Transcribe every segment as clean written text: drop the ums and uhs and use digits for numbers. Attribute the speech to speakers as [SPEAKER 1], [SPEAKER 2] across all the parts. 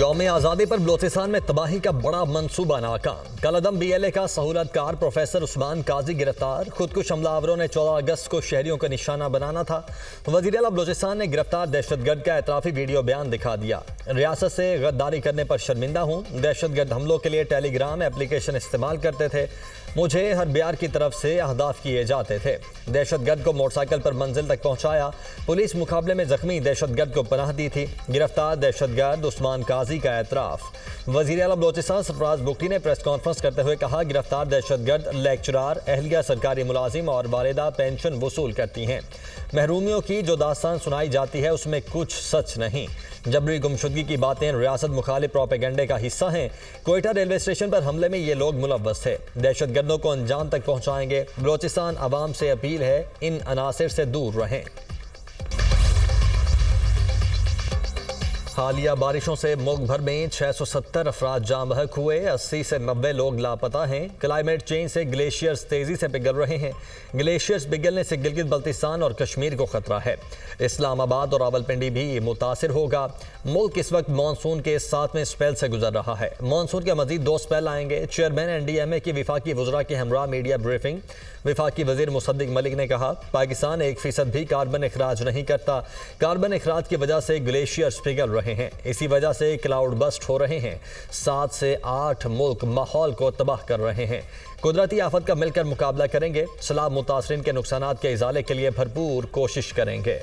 [SPEAKER 1] यौम आज़ादी पर बलोचिस्तान में तबाही का बड़ा मंसूबा नाकाम। कलअदम BLA का सहूलतकार प्रोफेसर उस्मान काजी गिरफ्तार। खुदकुश हमलावरों ने 14 अगस्त को शहरियों का निशाना बनाना था। वज़ीर आला बलोचिस्तान ने गिरफ्तार दहशतगर्द का एतराफ़ी वीडियो बयान दिखा दिया। रियासत से गद्दारी करने पर शर्मिंदा हूँ। दहशतगर्द हमलों के लिए टेलीग्राम एप्लीकेशन इस्तेमाल करते थे। मुझे हर बियार की तरफ से अहदाफ किए जाते थे। दहशतगर्द को मोटरसाइकिल पर मंजिल तक पहुंचाया। पुलिस मुकाबले में जख्मी दहशतगर्द को पनाह दी थी। गिरफ्तार दहशतगर्द उस्मान काजी का एतराफ़। वज़ीर आला बलोचिस्तान सरफराज बुगटी ने प्रेस कॉन्फ्रेंस करते हुए कहा, गिरफ्तार दहशतगर्द लेक्चरार, अहलिया सरकारी मुलाजिम और वालिदा पेंशन वसूल करती हैं। महरूमियों की जो दास्तान सुनाई जाती है उसमें कुछ सच नहीं। जबरी गुमशुदगी की बातें रियासत मुखालिफ प्रोपेगेंडे का हिस्सा हैं। कोयटा रेलवे स्टेशन पर हमले में ये लोग मुलव्वस थे। दहशतगर्दों को अंजाम तक पहुंचाएंगे। बलोचिस्तान अवाम से अपील है, इन अनासिर से दूर रहें। हालिया बारिशों से मुल्क भर में 670 अफराद जाँ बहक हुए। 80 से 90 लोग लापता हैं। क्लाइमेट चेंज से ग्लेशियर्स तेजी से पिघल रहे हैं। ग्लेशियर्स पिघलने से गिलगित बल्तिस्तान और कश्मीर को खतरा है। इस्लामाबाद और रावलपिंडी भी मुतासिर होगा। मुल्क इस वक्त मानसून के 7वें स्पेल से गुजर रहा है। मानसून के मजीद 2 स्पेल आएंगे। चेयरमैन NDMA की विफाकी वज़रा के हमरा मीडिया ब्रीफिंग। विफाकी वज़ीर मुसद्दिक मलिक ने कहा, पाकिस्तान 1% भी कार्बन अखराज नहीं करता। कार्बन अखराज की वजह से ग्लेशियर्स पिघल रहे हैं। इसी वजह से क्लाउड बस्ट हो रहे हैं। 7 से 8 मुल्क माहौल को तबाह कर रहे हैं। कुदरती आफत का मिलकर मुकाबला करेंगे। सैलाब मुतासरीन के नुकसानात के इजाले के लिए भरपूर कोशिश करेंगे।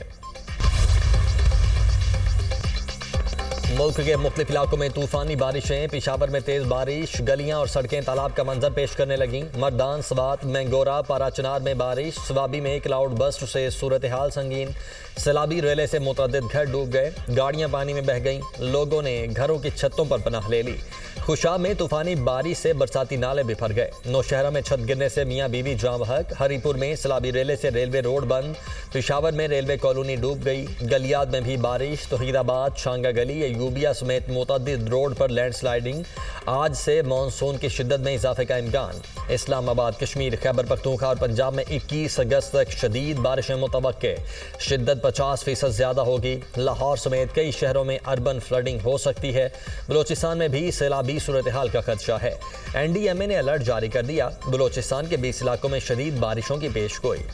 [SPEAKER 1] मुल्क के मुख्तलिफ इलाकों में तूफानी बारिशें। पेशावर में तेज़ बारिश, गलियां और सड़कें तालाब का मंजर पेश करने लगीं। मर्दान, सवात, मैंगोरा, पाराचनार में बारिश। सवाबी में क्लाउड बस्ट से सूरत हाल संगीन। सैलाबी रेले से मुतअद्दिद घर डूब गए। गाड़ियां पानी में बह गईं। लोगों ने घरों की छतों पर पनाह ले ली। खुशाब में तूफानी बारिश से बरसाती नाले बिफर गए। नौशहरा में छत गिरने से मियाँ बीवी जाँ बहक। हरीपुर में सैलाबी रेले से रेलवे रोड बंद। पेशावर में रेलवे कॉलोनी डूब गई। गलियात में भी बारिश। तौहीदाबाद, शांगा गली, यूबिया समेत मुतअद्दिद रोड पर लैंडस्लाइडिंग। आज से मानसून की शिद्दत में इजाफे का इम्कान। इस्लामाबाद, कश्मीर, खैबर पख्तूनख्वा और पंजाब में 21 अगस्त तक शदीद बारिशें मुतवक्के। शिद्दत 50% ज़्यादा होगी। लाहौर समेत कई शहरों में अर्बन फ्लडिंग हो सकती है। बलोचिस्तान में भी सैलाबी सूरत हाल का खदशा है। NDMA ने अलर्ट जारी कर दिया। बलोचिस्तान के 20 इलाकों में शदीद बारिशों की पेशगोई।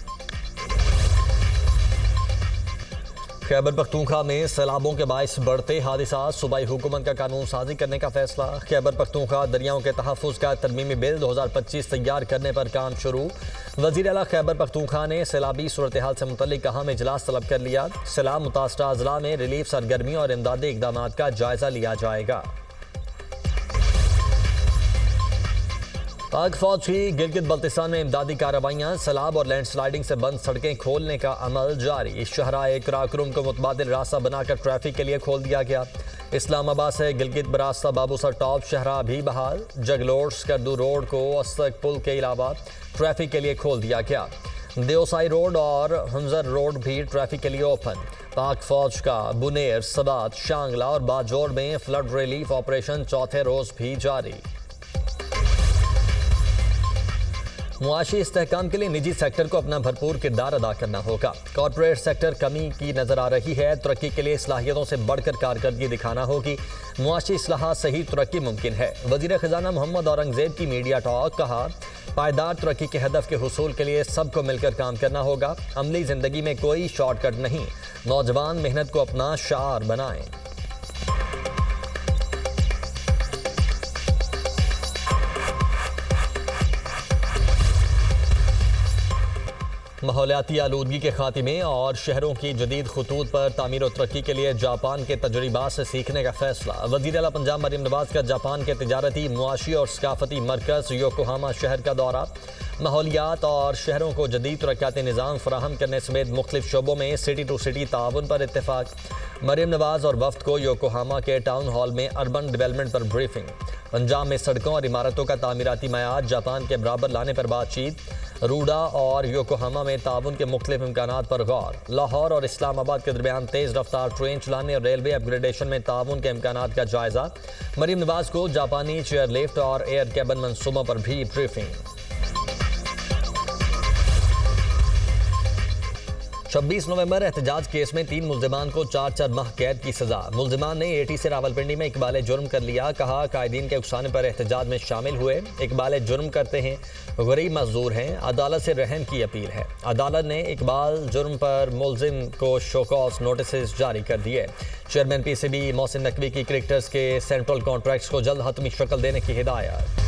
[SPEAKER 1] खैबर पख्तूनख्वा में सैलाबों के बाइस बढ़ते हादसा। सूबाई हुकूमत का कानून साजी करने का फैसला। खैबर पख्तूनख्वा दरियाओं के तहफ़्फ़ुज़ का तरमीमी बिल 2025 तैयार करने पर काम शुरू। वज़ीर आला खैबर पख्तूनख्वा ने सैलाबी सूरत हाल से मुतल्लिक़ अहम इजलास तलब कर लिया। सैलाब मुतासरा अज़ला में रिलीफ सरगर्मियों और इमदादी इक़दाम का जायज़ा लिया जाएगा। पाक फौज की गिलगित बल्तिस्तान में इमदादी कार्रवाइयाँ। सैलाब और लैंडस्लाइडिंग से बंद सड़कें खोलने का अमल जारी। शहराए कराकुरम को मुतबादिल रास्ता बनाकर ट्रैफिक के लिए खोल दिया गया। इस्लामाबाद से गिलगित बरास्ता बाबूसर टॉप शहरा भी बहाल। जगलोड स्कर्दू रोड को अस्तक पुल के अलावा ट्रैफिक के लिए खोल दिया गया। देओसाई रोड और हंजर रोड भी ट्रैफिक के लिए ओपन। पाक फौज का बुनेर, सबात, शांगला और बाजोर में फ्लड रिलीफ ऑपरेशन चौथे रोज भी जारी। मुआशी इस्तेहकाम के लिए निजी सेक्टर को अपना भरपूर किरदार अदा करना होगा। कॉरपोरेट सेक्टर कमी की नजर आ रही है। तरक्की के लिए सलाहियतों से बढ़कर कारकर्दगी दिखाना होगी। मुआशी इस्लाहात से ही तरक्की मुमकिन है। वज़ीर ख़जाना मोहम्मद औरंगज़ेब की मीडिया टॉक। कहा, पायदार तरक्की के हदफ के हुसूल के लिए सबको मिलकर काम करना होगा। अमली ज़िंदगी में कोई शॉर्टकट नहीं। नौजवान मेहनत को अपना शार बनाएं। माहौलियाती आलूदगी के खात्मे और शहरों की जदीद खतूत पर तामीर और तरक्की के लिए जापान के तजर्बात से सीखने का फैसला। वज़ीर आला पंजाब मरियम नवाज का जापान के तिजारती, मुआशी और सकाफती मरकज़ योकोहामा शहर का दौरा। माहौलियात और शहरों को जदीद तरक्याती निज़ाम फराहम करने समेत मुख्तलिफ शोबों में सिटी टू सिटी ताउन पर इत्तेफाक। मरियम नवाज और वफ्द को योकोहामा के टाउन हॉल में अर्बन डेवलपमेंट पर ब्रीफिंग। पंजाब में सड़कों और इमारतों का तामीराती मयार जापान के बराबर लाने पर बातचीत। रूडा और योकोहामा में ताउन के मुख्तलिफ इम्कानात पर गौर। लाहौर और इस्लामाबाद के दरमियान तेज़ रफ्तार ट्रेन चलाने और रेलवे अपग्रेडेशन में ताउन के इम्कानात का जायज़ा। मरियम नवाज को जापानी चेयर लिफ्ट और एयर कैबिन मंसूबों पर भी ब्रीफिंग। 26 नवंबर एहतजाज केस में 3 मुल्जिमान को 4 माह कैद की सजा। मुल्जिमान ने एटी से रावलपिंडी में इकबाल जुर्म कर लिया। कहा कायदीन के उकसाने पर एहतजाज में शामिल हुए। इकबाल जुर्म करते हैं, गरीब मजदूर हैं, अदालत से रहम की अपील है। अदालत ने इकबाल जुर्म पर मुल्जिम को शोकॉज नोटिस जारी कर दिए। चेयरमैन पीसीबी मोहसिन नकवी की क्रिकेटर्स के सेंट्रल कॉन्ट्रैक्ट्स को जल्द हतमी शक्ल देने की हिदायत।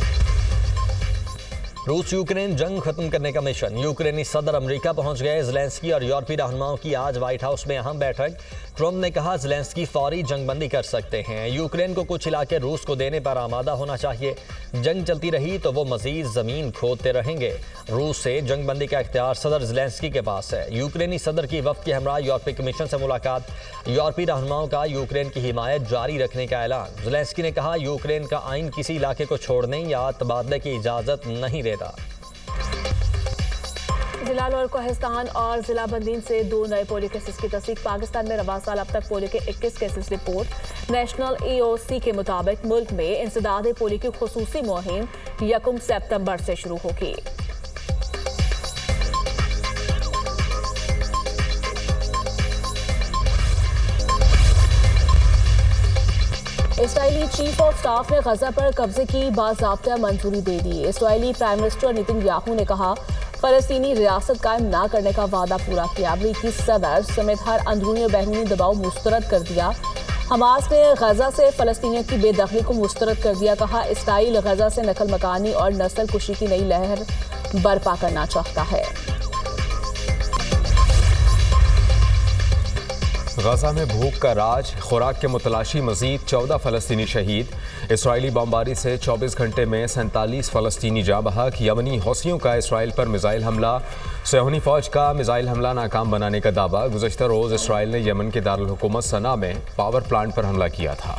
[SPEAKER 1] रूस यूक्रेन जंग खत्म करने का मिशन। यूक्रेनी सदर अमेरिका पहुंच गए। ज़ेलेंस्की और यूरोपीय रहनुमाओं की आज व्हाइट हाउस में अहम बैठक। ट्रंप ने कहा ज़ेलेंस्की फौरी जंगबंदी कर सकते हैं। यूक्रेन को कुछ इलाके रूस को देने पर आमादा होना चाहिए। जंग चलती रही तो वो मजीद जमीन खोदते रहेंगे। रूस से जंगबंदी का इख्तियार सदर ज़ेलेंस्की के पास है। यूक्रेनी सदर की वफ्द के हमरा यूरोपीय कमीशन से मुलाकात। यूरोपीय रहनुमाओं का यूक्रेन की हिमायत जारी रखने का ऐलान। ज़ेलेंस्की ने कहा यूक्रेन का आइन किसी इलाके को छोड़ने या तबादले की इजाज़त नहीं देता।
[SPEAKER 2] जिला लाहौर कोहिस्तान और जिला बंदीन से 2 नए पोलियो केसेस की तस्दीक। पाकिस्तान में रवा साल अब तक पोलियो के 21 केसेस रिपोर्ट। नेशनल EOC के मुताबिक मुल्क में इंसदाद पोलियो की खुसूसी मुहिम 1 सितंबर से शुरू होगी। इसराइली चीफ ऑफ स्टाफ ने गजा पर कब्जे की बाज़ाब्ता मंजूरी दे दी। इसराइली प्राइम मिनिस्टर नेतन्याहू ने कहा फलस्तीनी रियासत कायम ना करने का वादा पूरा किया। अमरीकी सदर समेत हर अंदरूनी और बैरूनी दबाव मुस्तरद कर दिया। हमास ने गजा से फलस्तीनियों की बेदखली को मुस्तरद कर दिया। कहा इसराइल गजा से नकल मकानी और नस्ल कुशी की नई लहर बर्पा करना चाहता है।
[SPEAKER 3] गजा में भूख का राज, खुराक के मुतलाशी मजीद 14 फलस्तीनी शहीद। इसराइली बमबारी से 24 घंटे में 47 फलस्तीनी जाँ बहक। यमनी हौसियों का इसराइल पर मिसाइल हमला। सहूनी फौज का मिसाइल हमला नाकाम बनाने का दावा। गुज़श्ता रोज़ इसराइल ने यमन के दारुल हुकूमत सना में पावर प्लांट पर हमला किया था।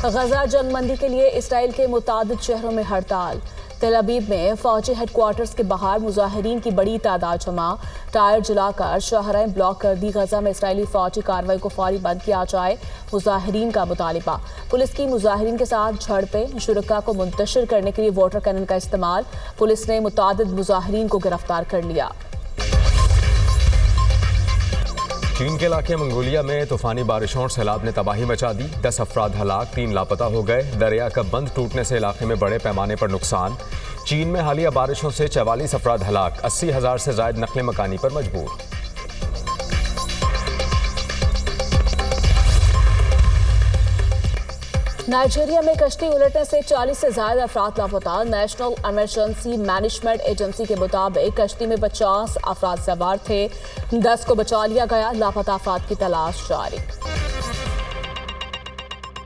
[SPEAKER 2] गजा जंगबंदी के लिए इसराइल के मुतादिद शहरों में हड़ताल। तेल अवीव में फौजी हेडक्वार्टर्स के बाहर मुजाहिरीन की बड़ी तादाद जमा। टायर जलाकर शाहराएं ब्लॉक कर दी। गजा में इसराइली फौजी कार्रवाई को फौरी बंद किया जाए, मुजाहिरीन का मुतालिबा। पुलिस की मुजाहिरीन के साथ झड़पें। शुरका को मुंतशिर करने के लिए वाटर कैनन का इस्तेमाल। पुलिस ने मुतादिद मुजाहिरीन को गिरफ्तार कर लिया।
[SPEAKER 3] चीन के इलाके मंगोलिया में तूफानी बारिशों और सैलाब ने तबाही मचा दी। 10 अफराद हलाक, 3 लापता हो गए। दरिया का बंद टूटने से इलाके में बड़े पैमाने पर नुकसान। चीन में हालिया बारिशों से 44 अफराद हलाक, 80,000 से ज्यादा नकले मकानी पर मजबूर।
[SPEAKER 2] नाइजीरिया में कश्ती उलटने से 40 से ज्यादा अफराद लापता। नेशनल इमरजेंसी मैनेजमेंट एजेंसी के मुताबिक कश्ती में 50 अफराद सवार थे। 10 को बचा लिया गया। लापता अफराद की तलाश जारी।